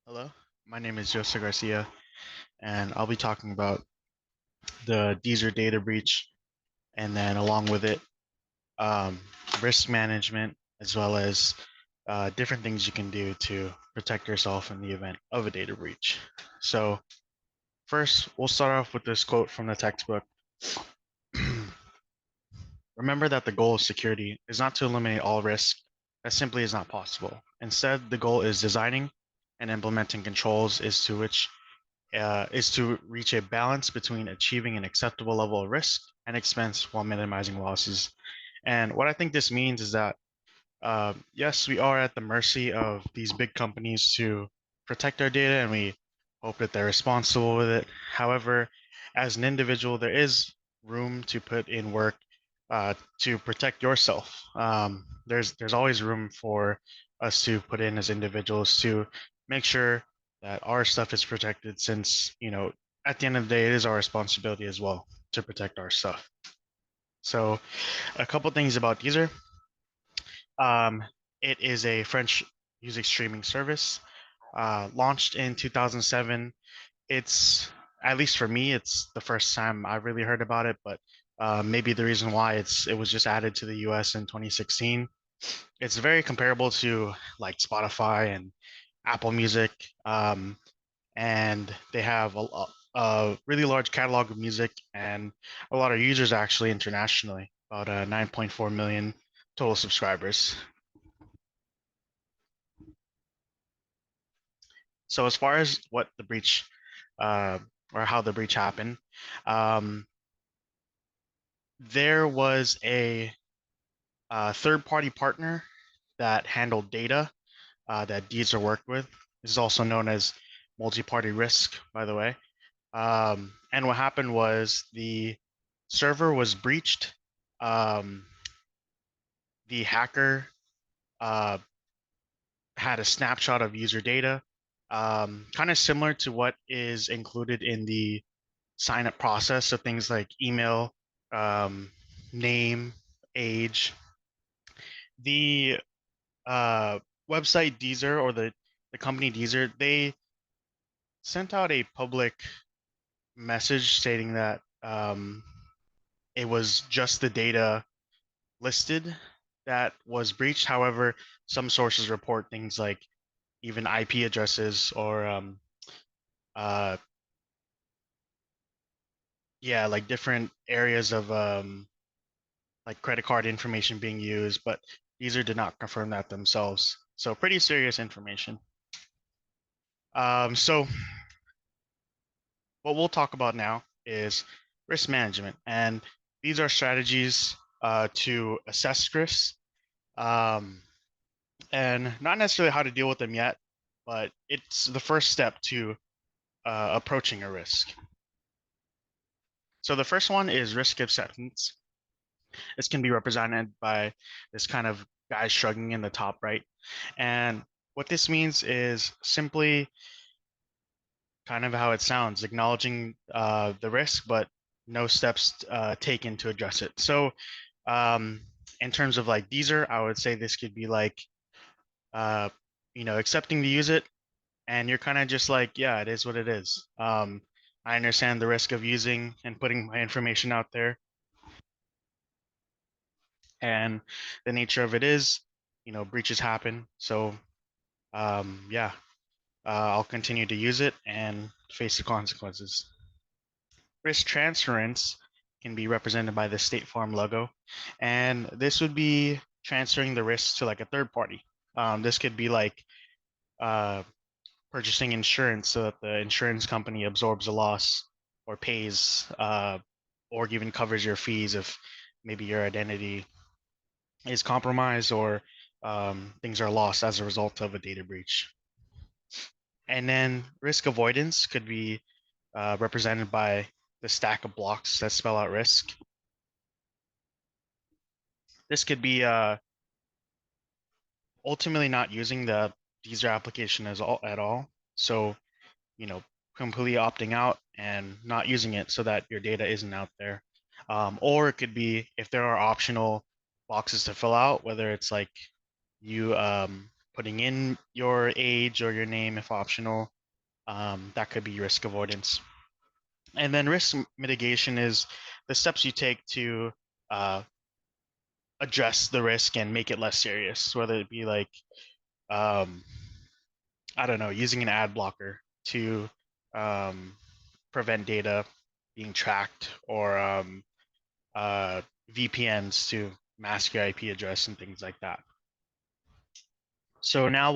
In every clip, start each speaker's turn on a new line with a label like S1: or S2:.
S1: Hello, my name is Joseph Garcia, and I'll be talking about the Deezer data breach, and then along with it, um, risk management, as well as different things you can do to protect yourself in the event of a data breach. So, first, we'll start off with this quote from the textbook. Remember that the goal of security is not to eliminate all risk. That simply is not possible. Instead, the goal is designing and implementing controls is to reach a balance between achieving an acceptable level of risk and expense while minimizing losses. And what I think this means is that, yes, we are at the mercy of these big companies to protect our data, and we hope that they're responsible with it. However, as an individual, there is room to put in work to protect yourself. There's always room for us to put in as individuals to make sure that our stuff is protected, since at the end of the day, it is our responsibility as well to protect our stuff. So, a couple things about Deezer. Um, it is a French music streaming service, launched in 2007. It's, at least for me, it's the first time I've really heard about it, but maybe the reason why it was just added to the US in 2016. It's very comparable to like Spotify and Apple Music, and they have a really large catalog of music and a lot of users actually internationally, about 9.4 million total subscribers. So as far as what the breach, uh, or how the breach happened, um, there was a third-party partner that handled data that Deezer worked with. This is also known as multi-party risk, by the way. And what happened was the server was breached. Um, the hacker uh, had a snapshot of user data, kind of similar to what is included in the sign up process. So things like email, um, name, age. The uh, website Deezer, or the company Deezer, they sent out a public message stating that it was just the data listed that was breached. However, some sources report things like even IP addresses or uh, yeah, like different areas of like credit card information being used, but Deezer did not confirm that themselves. So pretty serious information. So what we'll talk about now is risk management, and these are strategies to assess risks, um, and not necessarily how to deal with them yet, but it's the first step to approaching a risk. So the first one is risk acceptance. This can be represented by this kind of guy shrugging in the top right. And what this means is simply kind of how it sounds, acknowledging the risk, but no steps taken to address it. So, um, in terms of like Deezer, I would say this could be like, uh, accepting to use it, and you're kind of just like, yeah, it is what it is. I understand the risk of using and putting my information out there, and the nature of it is, breaches happen. So, yeah, I'll continue to use it and face the consequences. Risk transference can be represented by the State Farm logo, and this would be transferring the risk to like a third party. This could be like uh, purchasing insurance so that the insurance company absorbs a loss or pays, or even covers your fees if maybe your identity is compromised, or things are lost as a result of a data breach. And then risk avoidance could be represented by the stack of blocks that spell out risk. This could be ultimately not using the Deezer application at all. So, you know, completely opting out and not using it so that your data isn't out there. Or it could be if there are optional boxes to fill out, whether it's like you putting in your age or your name if optional. That could be risk avoidance. And then risk mitigation is the steps you take to uh, address the risk and make it less serious, whether it be like, um, I don't know, using an ad blocker to um, prevent data being tracked, or VPNs to mask your IP address and things like that. So now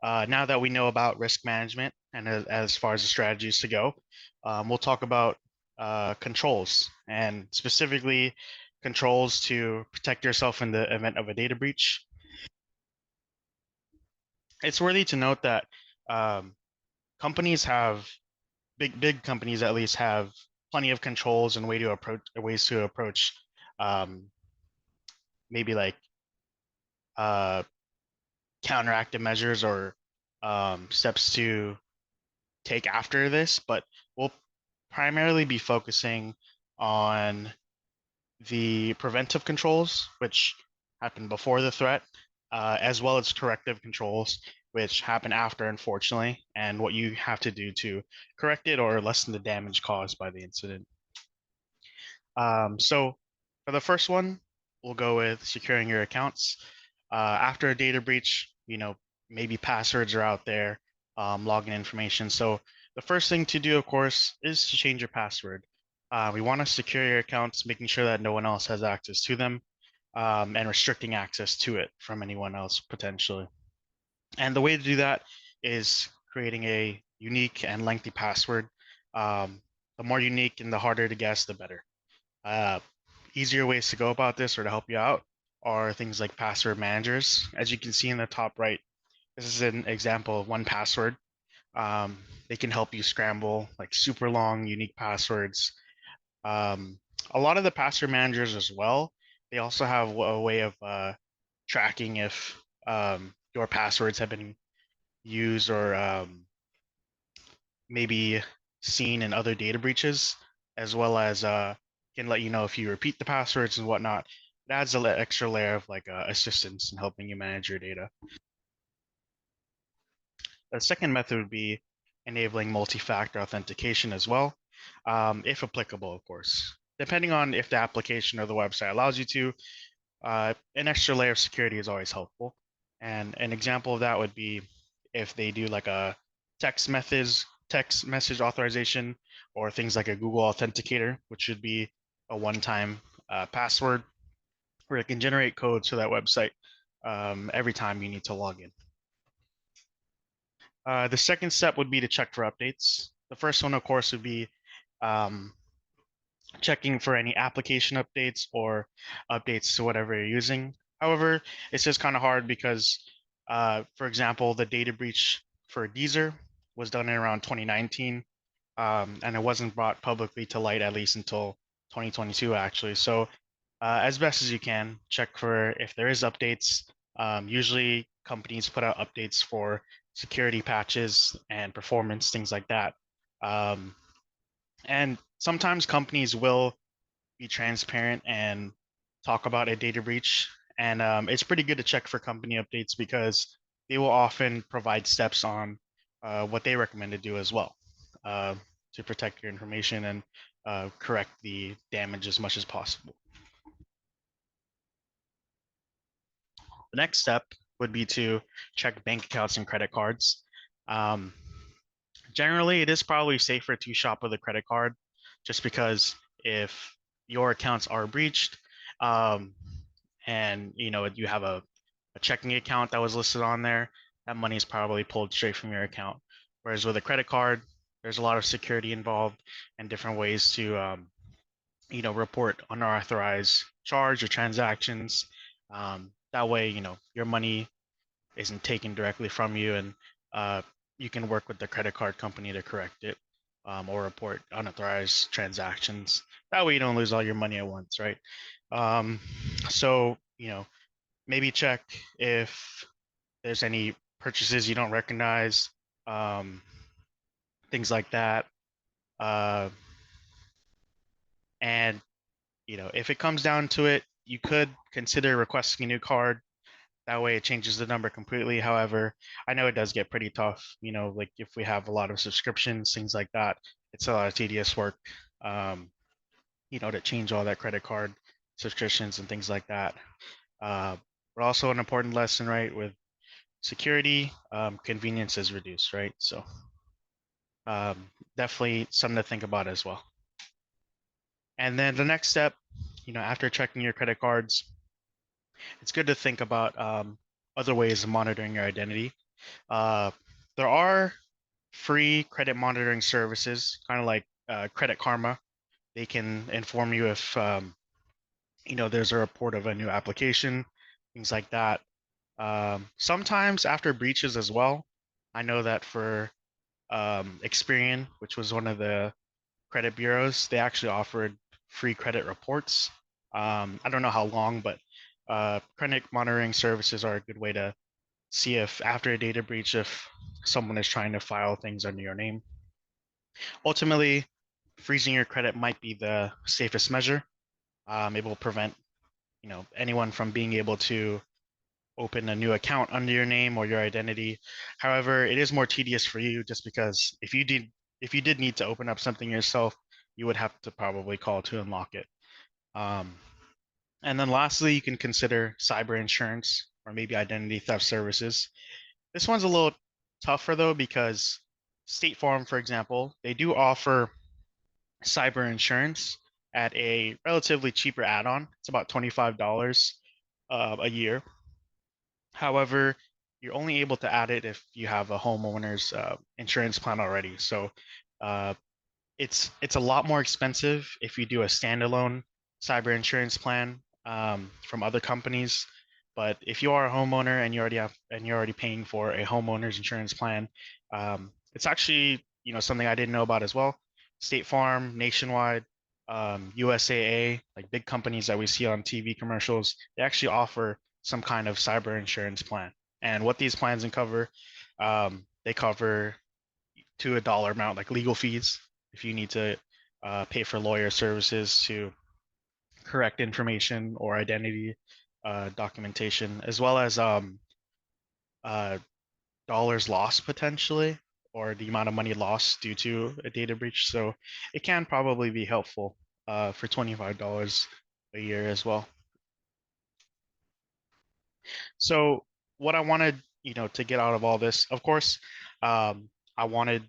S1: that we know about risk management and as far as the strategies to go, we'll talk about controls, and specifically controls to protect yourself in the event of a data breach. It's worthy to note that um, companies have big companies at least have plenty of controls and ways to approach um, maybe like uh, counteractive measures or steps to take after this, but we'll primarily be focusing on the preventive controls, which happen before the threat, as well as corrective controls, which happen after, unfortunately, and what you have to do to correct it or lessen the damage caused by the incident. So for the first one, we'll go with securing your accounts. After a data breach, maybe passwords are out there, login information. So the first thing to do, of course, is to change your password. We want to secure your accounts, making sure that no one else has access to them, and restricting access to it from anyone else potentially. And the way to do that is creating a unique and lengthy password. The more unique and the harder to guess, the better. Uh, Easier ways to go about this or to help you out are things like password managers. As you can see in the top right, this is an example of 1Password. They can help you scramble like super long, unique passwords. Um, a lot of the password managers as well, they also have a way of tracking if your passwords have been used or maybe seen in other data breaches, as well as can let you know if you repeat the passwords and whatnot. It adds an extra layer of like assistance in helping you manage your data. The second method would be enabling multi-factor authentication as well, if applicable, of course. Depending on if the application or the website allows you to, an extra layer of security is always helpful. And an example of that would be if they do like a text message authorization, or things like a Google Authenticator, which should be a one-time password where it can generate codes for that website every time you need to log in. The second step would be to check for updates. The first one, of course, would be um, checking for any application updates or updates to whatever you're using. However, it's just kind of hard because, for example, the data breach for Deezer was done in around 2019, and it wasn't brought publicly to light at least until 2022, actually. So, as best as you can, check for if there is updates. Usually, companies put out updates for security patches and performance, things like that. Um, and sometimes companies will be transparent and talk about a data breach. And it's pretty good to check for company updates because they will often provide steps on what they recommend to do as well, uh, to protect your information and correct the damage as much as possible. The next step would be to check bank accounts and credit cards. Um, Generally, it is probably safer to shop with a credit card, just because if your accounts are breached, um, and you have a checking account that was listed on there, that money is probably pulled straight from your account. Whereas with a credit card, there's a lot of security involved and different ways to report unauthorized charge or transactions. That way, your money isn't taken directly from you, and uh, you can work with the credit card company to correct it, or report unauthorized transactions. That way, you don't lose all your money at once, right? Um, so, maybe check if there's any purchases you don't recognize, um, things like that. Uh, and if it comes down to it, you could consider requesting a new card. That way it changes the number completely. However, I know it does get pretty tough. Like if we have a lot of subscriptions, things like that, it's a lot of tedious work, um, to change all that credit card subscriptions and things like that. Uh, but also an important lesson, right, with security, convenience is reduced, right? So definitely something to think about as well. And then the next step, after checking your credit cards, it's good to think about other ways of monitoring your identity. Uh, there are free credit monitoring services, kind of like Credit Karma. They can inform you if there's a report of a new application, things like that. Sometimes after breaches as well. I know that for Experian, which was one of the credit bureaus, they actually offered free credit reports. I don't know how long, but credit monitoring services are a good way to see if after a data breach, if someone is trying to file things under your name. Ultimately, freezing your credit might be the safest measure. It will prevent anyone from being able to open a new account under your name or your identity. However, it is more tedious for you just because if you did need to open up something yourself, you would have to probably call to unlock it. Um, and then lastly, you can consider cyber insurance or maybe identity theft services. This one's a little tougher though because State Farm, for example, they do offer cyber insurance at a relatively cheaper add-on. It's about $25 a year. However, you're only able to add it if you have a homeowner's insurance plan already. So uh, it's a lot more expensive if you do a standalone cyber insurance plan from other companies. But if you are a homeowner and you're already paying for a homeowner's insurance plan, it's actually something I didn't know about as well. State Farm, Nationwide, USAA, like big companies that we see on TV commercials, they actually offer some kind of cyber insurance plan. And what these plans cover, they cover to a dollar amount, like legal fees, if you need to pay for lawyer services to correct information or identity documentation, as well as uh, dollars lost potentially, or the amount of money lost due to a data breach. So it can probably be helpful for $25 a year as well. So what I wanted, to get out of all this, of course, I wanted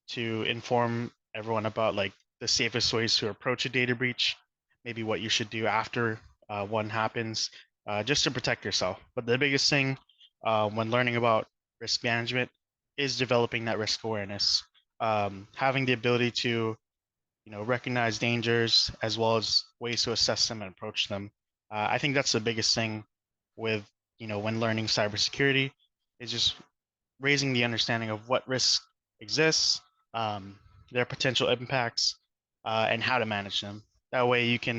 S1: to inform everyone about like the safest ways to approach a data breach, maybe what you should do after one happens, just to protect yourself. But the biggest thing when learning about risk management is developing that risk awareness, having the ability to recognize dangers as well as ways to assess them and approach them. I think that's the biggest thing with when learning cybersecurity is just raising the understanding of what risks exists, their potential impacts, and how to manage them. That way you can